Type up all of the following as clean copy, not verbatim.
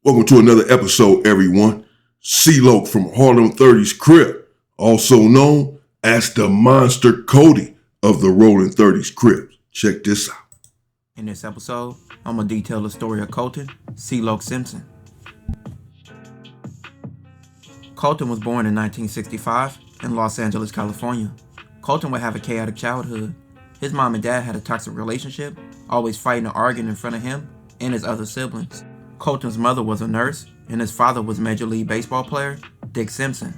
Welcome to another episode, everyone. C-Lo from Harlem 30's Crips, also known as the Monster Kody of the Rolling 30's Crips. Check this out. In this episode, I'm going to detail the story of Colton C-Lo Simpson. Colton was born in 1965 in Los Angeles, California. Colton would have a chaotic childhood. His mom and dad had a toxic relationship, always fighting and arguing in front of him and his other siblings. Colton's mother was a nurse, and his father was Major League Baseball player Dick Simpson.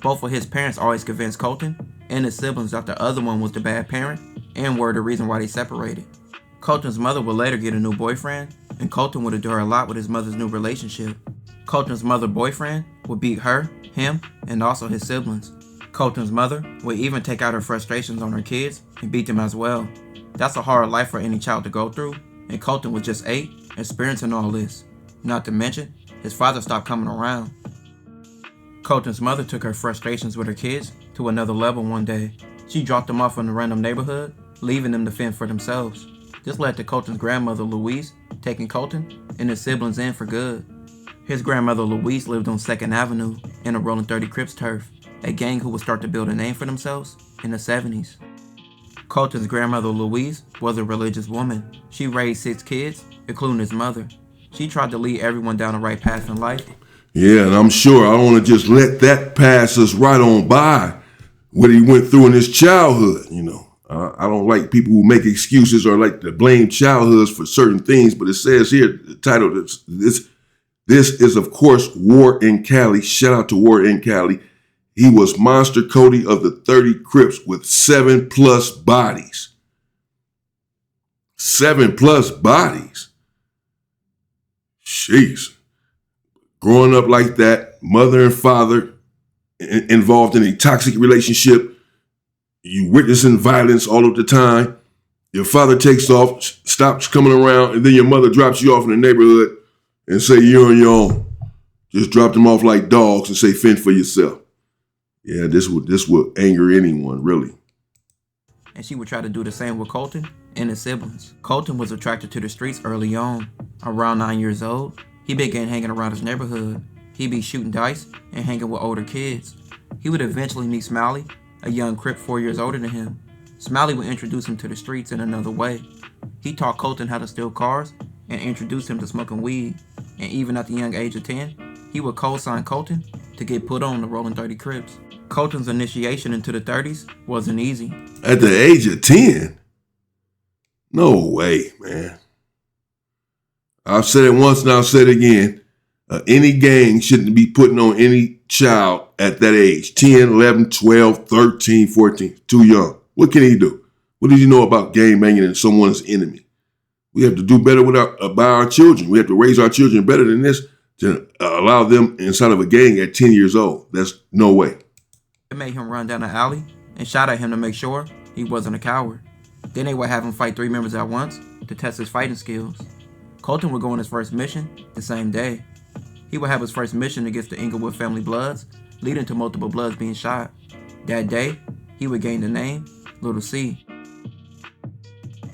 Both of his parents always convinced Colton and his siblings that the other one was the bad parent and were the reason why they separated. Colton's mother would later get a new boyfriend, and Colton would endure a lot with his mother's new relationship. Colton's mother boyfriend would beat her, him, and also his siblings. Colton's mother would even take out her frustrations on her kids and beat them as well. That's a hard life for any child to go through, and Colton was just 8, experiencing all this. Not to mention, his father stopped coming around. Colton's mother took her frustrations with her kids to another level one day. She dropped them off in a random neighborhood, leaving them to fend for themselves. This led to Colton's grandmother, Louise, taking Colton and his siblings in for good. His grandmother, Louise, lived on 2nd Avenue in a Rolling 30 Crips turf, a gang who would start to build a name for themselves in the 70s. Colton's grandmother, Louise, was a religious woman. She raised 6 kids, including his mother. She tried to lead everyone down the right path in life. Yeah, and I'm sure I don't want to just let that pass us right on by what he went through in his childhood, I don't like people who make excuses or like to blame childhoods for certain things, but it says here, the title, this is, of course, War in Cali. Shout out to War in Cali. He was Monster Kody of the 30 Crips with 7+ bodies. 7+ bodies. Jeez. Growing up like that, mother and father involved in a toxic relationship, you witnessing violence all of the time, your father takes off, stops coming around, and then your mother drops you off in the neighborhood and say you're on your own. Just drop them off like dogs and say fend for yourself. Yeah, this would anger anyone, really. And she would try to do the same with Colton and his siblings. Colton was attracted to the streets early on. Around 9 years old, he began hanging around his neighborhood. He'd be shooting dice and hanging with older kids. He would eventually meet Smiley, a young Crip 4 years older than him. Smiley would introduce him to the streets in another way. He taught Colton how to steal cars and introduced him to smoking weed. And even at the young age of 10, he would co-sign Colton to get put on the Rolling 30 Crips. Colton's initiation into the 30s wasn't easy. At the age of 10? No way, man. I've said it once and I'll say it again. Any gang shouldn't be putting on any child at that age. 10, 11, 12, 13, 14. Too young. What can he do? What does he know about gang banging and someone's enemy? We have to do better by our children. We have to raise our children better than this to allow them inside of a gang at 10 years old. That's no way. It made him run down the alley and shot at him to make sure he wasn't a coward. Then they would have him fight 3 members at once to test his fighting skills. Colton would go on his first mission the same day. He would have his first mission against the Inglewood family Bloods, leading to multiple Bloods being shot. That day, he would gain the name Little C.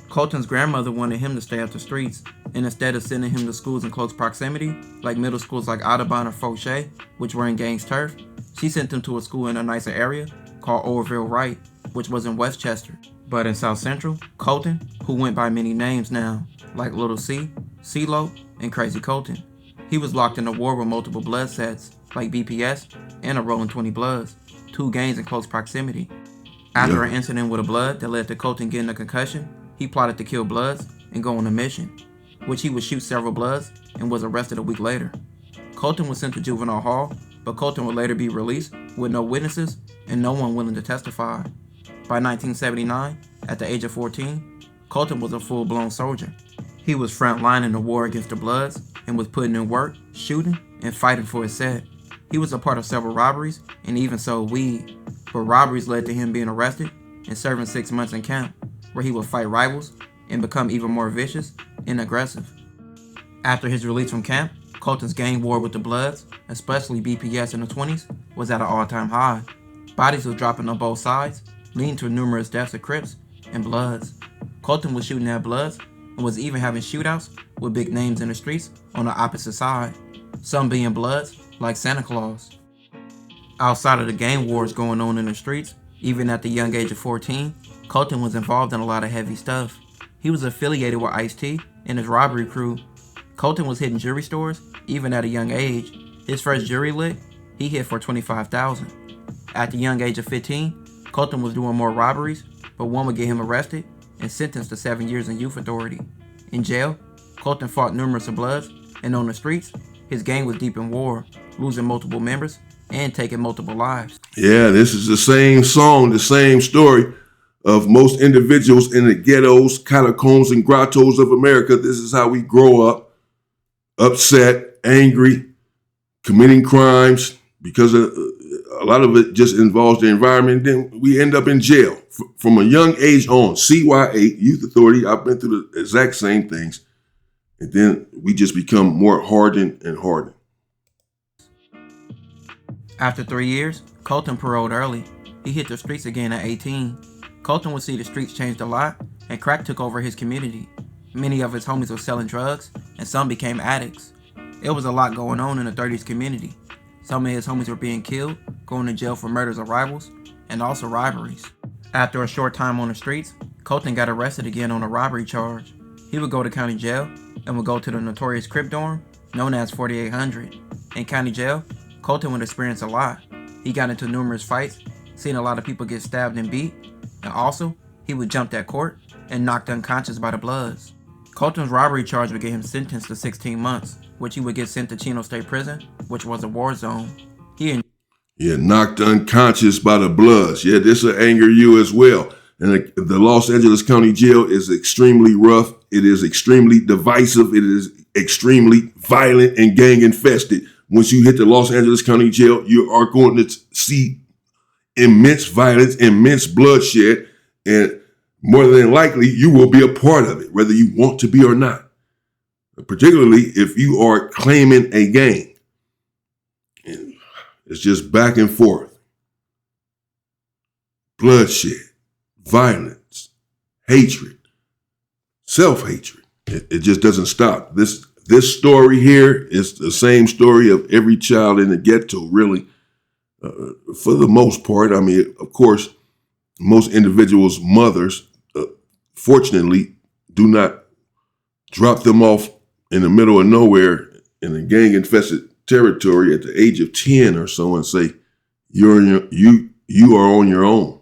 Colton's grandmother wanted him to stay out the streets, and instead of sending him to schools in close proximity, like middle schools like Audubon or Fauché, which were in gang's turf, she sent him to a school in a nicer area called Orville Wright, which was in Westchester. But in South Central, Colton, who went by many names now, like Little C, C-Lo, and Crazy Colton, he was locked in a war with multiple blood sets, like BPS and a Rolling 20 Bloods, 2 gangs in close proximity. After an incident with a Blood that led to Colton getting a concussion, he plotted to kill Bloods and go on a mission, which he would shoot several Bloods and was arrested a week later. Colton was sent to juvenile hall, but Colton would later be released with no witnesses and no one willing to testify. By 1979, at the age of 14, Colton was a full-blown soldier. He was frontline in the war against the Bloods and was putting in work, shooting, and fighting for his set. He was a part of several robberies and even sold weed, but robberies led to him being arrested and serving 6 months in camp, where he would fight rivals and become even more vicious and aggressive. After his release from camp, Colton's gang war with the Bloods, especially BPS in the 20s, was at an all-time high. Bodies were dropping on both sides, leading to numerous deaths of Crips and Bloods. Colton was shooting at Bloods and was even having shootouts with big names in the streets on the opposite side. some being Bloods, like Santa Claus. Outside of the gang wars going on in the streets, even at the young age of 14, Colton was involved in a lot of heavy stuff. He was affiliated with Ice-T and his robbery crew. Colton was hitting jewelry stores, even at a young age. His first jewelry lick, he hit for $25,000. At the young age of 15, Colton was doing more robberies, but one would get him arrested and sentenced to 7 years in youth authority. In jail, Colton fought numerous Bloods, and on the streets, his gang was deep in war, losing multiple members and taking multiple lives. Yeah, this is the same song, the same story of most individuals in the ghettos, catacombs, and grottos of America. This is how we grow up, upset, angry, committing crimes, because a lot of it just involves the environment. Then we end up in jail from a young age on. CY8, youth authority, I've been through the exact same things. And then we just become more hardened and hardened. After 3 years, Colton paroled early. He hit the streets again at 18. Colton would see the streets changed a lot, and crack took over his community. Many of his homies were selling drugs, and some became addicts. It was a lot going on in the 30s community. Some of his homies were being killed, going to jail for murders of rivals, and also robberies. After a short time on the streets, Colton got arrested again on a robbery charge. He would go to county jail and would go to the notorious Crip dorm, known as 4800. In county jail, Colton would experience a lot. He got into numerous fights, seen a lot of people get stabbed and beat, and also, he would jump at court and knocked unconscious by the Bloods. Colton's robbery charge would get him sentenced to 16 months, which he would get sent to Chino State Prison, which was a war zone. Knocked unconscious by the Bloods. Yeah, this will anger you as well. And the Los Angeles County Jail is extremely rough. It is extremely divisive. It is extremely violent and gang infested. Once you hit the Los Angeles County Jail, you are going to see immense violence, immense bloodshed, and more than likely, you will be a part of it, whether you want to be or not, particularly if you are claiming a gang. And it's just back and forth. Bloodshed, violence, hatred, self-hatred. It just doesn't stop. This story here is the same story of every child in the ghetto, really, for the most part. I mean, of course, most individuals' mothers, fortunately, do not drop them off in the middle of nowhere in a gang-infested territory at the age of 10 or so and say, you are on your own.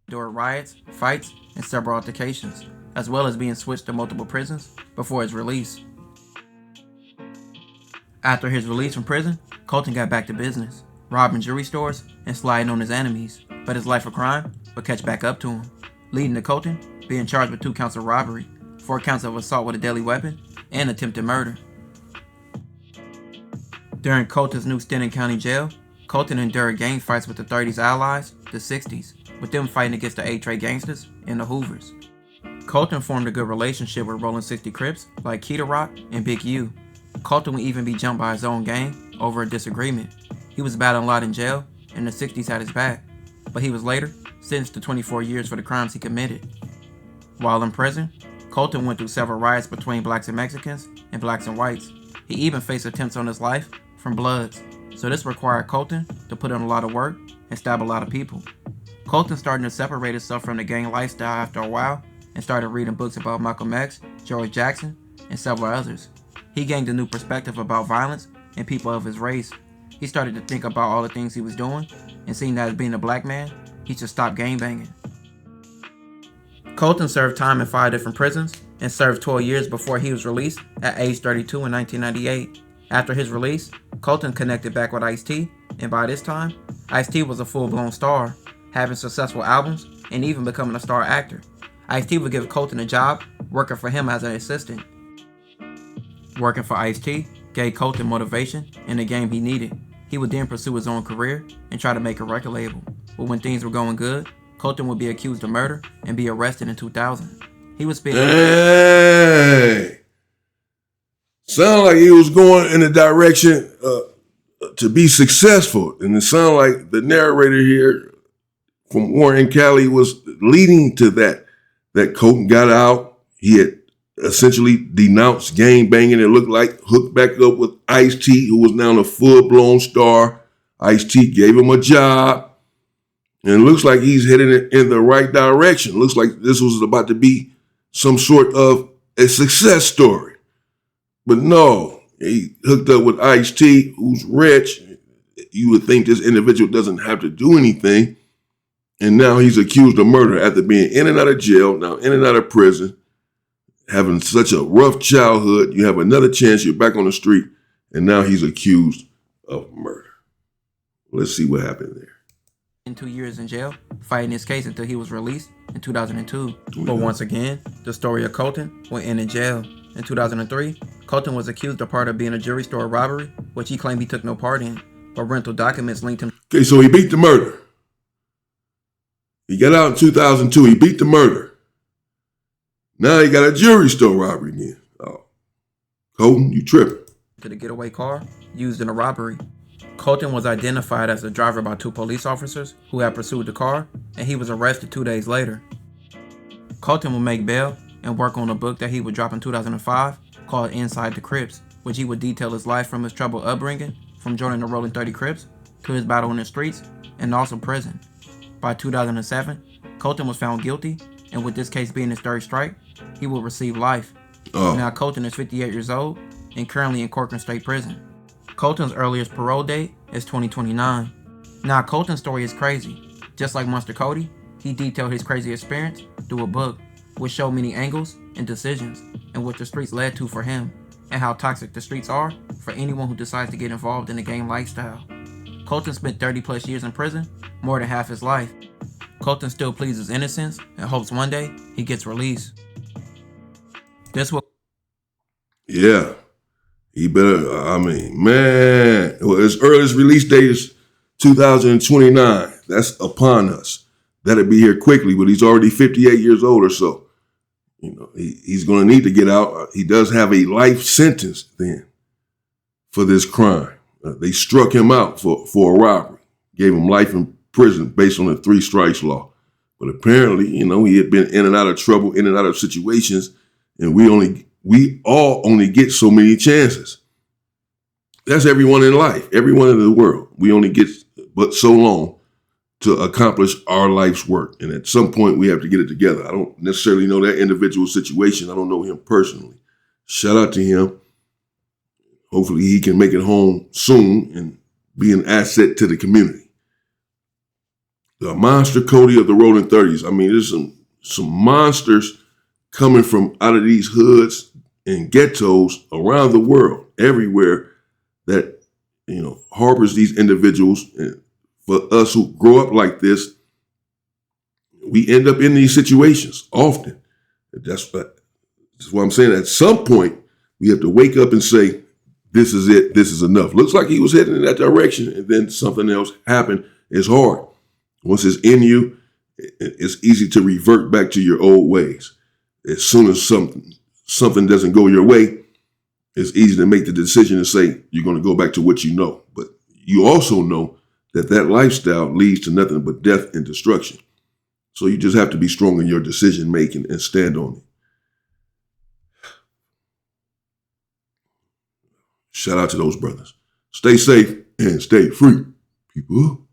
During riots, fights, and several altercations, as well as being switched to multiple prisons before his release. After his release from prison, Colton got back to business, robbing jewelry stores and sliding on his enemies, but his life of crime would catch back up to him, leading to Colton being charged with 2 counts of robbery, 4 counts of assault with a deadly weapon, and attempted murder. During Colton's new stint in county jail, Colton endured gang fights with the 30s allies, the 60s, with them fighting against the A-Trade gangsters and the Hoovers. Colton formed a good relationship with Rolling 60 Crips like Key Rock and Big U. Colton would even be jumped by his own gang over a disagreement. He was battling a lot in jail, and the 60s had his back, but he was later sentenced to 24 years for the crimes he committed. While in prison, Colton went through several riots between blacks and Mexicans and blacks and whites. He even faced attempts on his life from Bloods, so this required Colton to put in a lot of work and stab a lot of people. Colton started to separate himself from the gang lifestyle after a while and started reading books about Malcolm X, George Jackson, and several others. He gained a new perspective about violence and people of his race. He started to think about all the things he was doing and seeing that as being a black man, he should stop gangbanging. Colton served time in 5 different prisons and served 12 years before he was released at age 32 in 1998. After his release, Colton connected back with Ice-T, and by this time, Ice-T was a full-blown star, having successful albums and even becoming a star actor. Ice-T would give Colton a job working for him as an assistant. Working for Ice-T gave Colton motivation and the game he needed. He would then pursue his own career and try to make a record label. But when things were going good, Colton would be accused of murder and be arrested in 2000. He was spending... Hey! Sound like he was going in a direction to be successful. And it sounded like the narrator here from Warren Cali was leading to that. That Colton got out. He had essentially denounced gang banging. It looked like hooked back up with Ice-T, who was now a full-blown star. Ice-T gave him a job, and it looks like he's heading in the right direction. Looks like this was about to be some sort of a success story. But no, he hooked up with Ice-T, who's rich. You would think this individual doesn't have to do anything. And now he's accused of murder after being in and out of jail, now in and out of prison, having such a rough childhood. You have another chance, you're back on the street, and now he's accused of murder. Let's see what happened there. In 2 years in jail, fighting his case until he was released in 2002. But once again, the story of Colton will end in jail. In 2003, Colton was accused of part of being a jewelry store robbery, which he claimed he took no part in, but rental documents linked him. Okay, so he beat the murder. He got out in 2002. He beat the murder. Now he got a jewelry store robbery again. Oh, Colton, you tripping. To the getaway car used in a robbery. Colton was identified as the driver by 2 police officers who had pursued the car, and he was arrested 2 days later. Colton would make bail and work on a book that he would drop in 2005 called Inside the Crips, which he would detail his life from his troubled upbringing, from joining the Rolling 30 Crips, to his battle in the streets, and also prison. By 2007, Colton was found guilty, and with this case being his third strike, he will receive life. Now Colton is 58 years old and currently in Corcoran State Prison. Colton's earliest parole date is 2029. Now Colton's story is crazy. Just like Monster Kody, he detailed his crazy experience through a book, which showed many angles and decisions, and what the streets led to for him, and how toxic the streets are for anyone who decides to get involved in the gang lifestyle. Colton spent 30 plus years in prison, more than half his life. Colton still pleads his innocence and hopes one day he gets released. This will... Yeah. He better, man. Well, his earliest release date is 2029. That's upon us. That'll be here quickly, but he's already 58 years old or so. You know, he's going to need to get out. He does have a life sentence then for this crime. They struck him out for a robbery, gave him life in prison based on the 3 strikes law. But apparently, he had been in and out of trouble, in and out of situations, and we all only get so many chances. That's everyone in life, everyone in the world. We only get but so long to accomplish our life's work. And at some point, we have to get it together. I don't necessarily know that individual situation. I don't know him personally. Shout out to him. Hopefully he can make it home soon and be an asset to the community. The monster Kody of the Rolling 30s. There's some monsters coming from out of these hoods and ghettos around the world, everywhere that, harbors these individuals. And for us who grow up like this, we end up in these situations often. That's what I'm saying. At some point, we have to wake up and say, this is it. This is enough. Looks like he was heading in that direction, and then something else happened. It's hard. Once it's in you, it's easy to revert back to your old ways. As soon as something doesn't go your way, it's easy to make the decision and say you're going to go back to what you know. But you also know that lifestyle leads to nothing but death and destruction. So you just have to be strong in your decision making and stand on it. Shout out to those brothers. Stay safe and stay free, people.